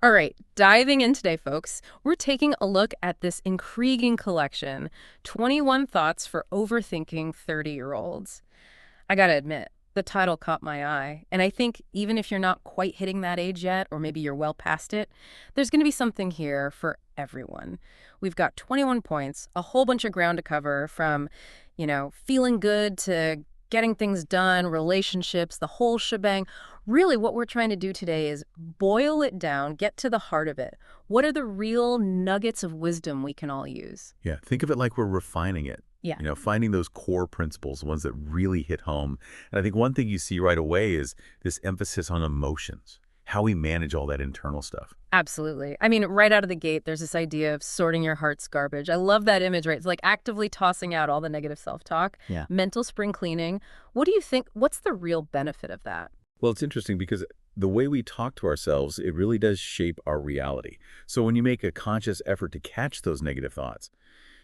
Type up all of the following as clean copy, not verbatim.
All right, diving in today, folks, we're taking a look at this intriguing collection, 21 Thoughts for Overthinking 30-Year-Olds. I gotta admit, the title caught my eye, and I think even if you're not quite hitting that age yet, or maybe you're well past it, there's gonna be something here for everyone. We've got 21 points, a whole bunch of ground to cover from, feeling good to getting things done, relationships, the whole shebang. Really, what we're trying to do today is boil it down, get to the heart of it. What are the real nuggets of wisdom we can all use? Yeah, think of it like we're refining it. Yeah. Finding those core principles, ones that really hit home. And I think one thing you see right away is this emphasis on emotions, how we manage all that internal stuff. Absolutely. I mean, right out of the gate, there's this idea of sorting your heart's garbage. I love that image, right? It's like actively tossing out all the negative self-talk, Yeah. mental spring cleaning. What do you think? What's the real benefit of that? Well, it's interesting because the way we talk to ourselves, it really does shape our reality. So when you make a conscious effort to catch those negative thoughts,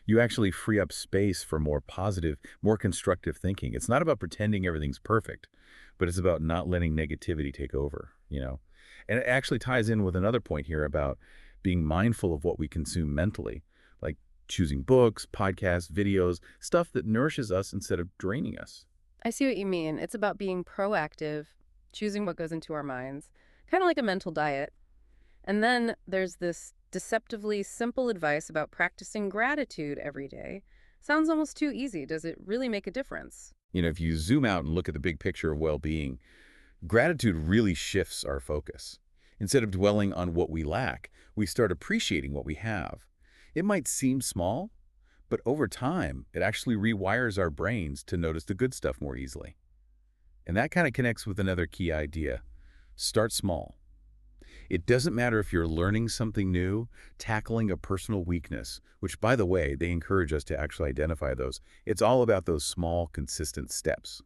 you actually free up space for more positive, more constructive thinking. It's not about pretending everything's perfect, but it's about not letting negativity take over. And it actually ties in with another point here about being mindful of what we consume mentally, like choosing books, podcasts, videos, stuff that nourishes us instead of draining us. I see what you mean. It's about being proactive, choosing what goes into our minds, kind of like a mental diet. And then there's this deceptively simple advice about practicing gratitude every day. Sounds almost too easy. Does it really make a difference? If you zoom out and look at the big picture of well-being, gratitude really shifts our focus. Instead of dwelling on what we lack, we start appreciating what we have. It might seem small, but over time, it actually rewires our brains to notice the good stuff more easily. And that kind of connects with another key idea. Start small. It doesn't matter if you're learning something new, tackling a personal weakness, which, by the way, they encourage us to actually identify those. It's all about those small, consistent steps.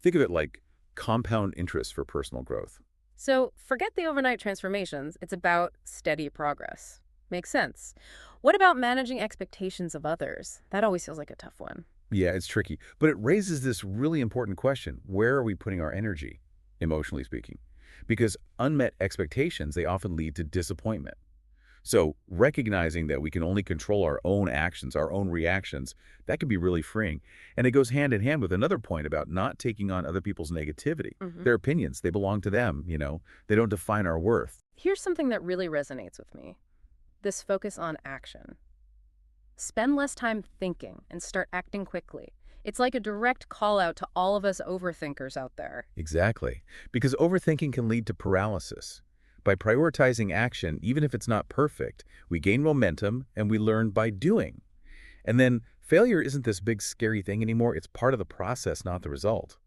Think of it like compound interest for personal growth. So forget the overnight transformations. It's about steady progress. Makes sense. What about managing expectations of others? That always feels like a tough one. Yeah, it's tricky, but it raises this really important question. Where are we putting our energy, emotionally speaking? Because unmet expectations, they often lead to disappointment. So recognizing that we can only control our own actions, our own reactions, that can be really freeing. And it goes hand in hand with another point about not taking on other people's negativity. Hmm. Their opinions, they belong to them. They don't define our worth. Here's something that really resonates with me, this focus on action. Spend less time thinking and start acting quickly. It's like a direct call out to all of us overthinkers out there. Exactly. Because overthinking can lead to paralysis. By prioritizing action, even if it's not perfect, we gain momentum and we learn by doing. And then failure isn't this big scary thing anymore. It's part of the process, not the result.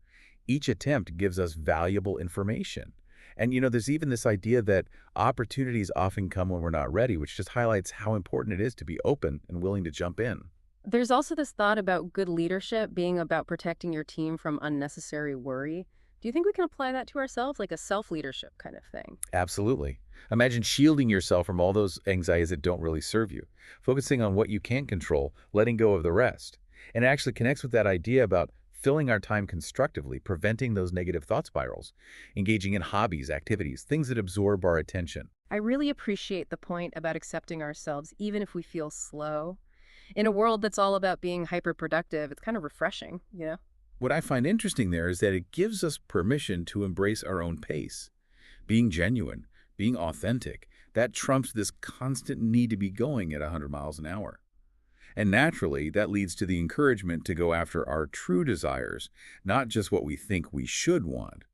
Each attempt gives us valuable information. And there's even this idea that opportunities often come when we're not ready, which just highlights how important it is to be open and willing to jump in. There's also this thought about good leadership being about protecting your team from unnecessary worry. Do you think we can apply that to ourselves, like a self-leadership kind of thing? Absolutely. Imagine shielding yourself from all those anxieties that don't really serve you, focusing on what you can control, letting go of the rest. And it actually connects with that idea about filling our time constructively, preventing those negative thought spirals, engaging in hobbies, activities, things that absorb our attention. I really appreciate the point about accepting ourselves, even if we feel slow. In a world that's all about being hyper-productive, it's kind of refreshing. What I find interesting there is that it gives us permission to embrace our own pace. Being genuine, being authentic, that trumps this constant need to be going at 100 miles an hour. And naturally, that leads to the encouragement to go after our true desires, not just what we think we should want.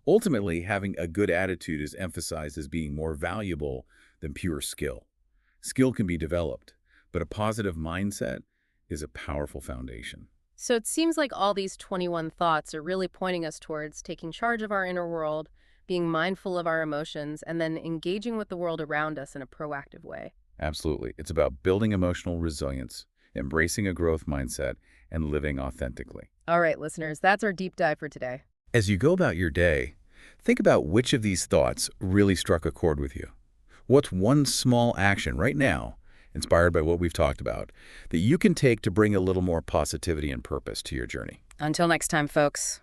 Ultimately, having a good attitude is emphasized as being more valuable than pure skill. Skill can be developed, but a positive mindset is a powerful foundation. So it seems like all these 21 thoughts are really pointing us towards taking charge of our inner world, being mindful of our emotions, and then engaging with the world around us in a proactive way. Absolutely. It's about building emotional resilience, embracing a growth mindset, and living authentically. All right, listeners, that's our deep dive for today. As you go about your day, think about which of these thoughts really struck a chord with you. What's one small action right now, inspired by what we've talked about, that you can take to bring a little more positivity and purpose to your journey? Until next time, folks.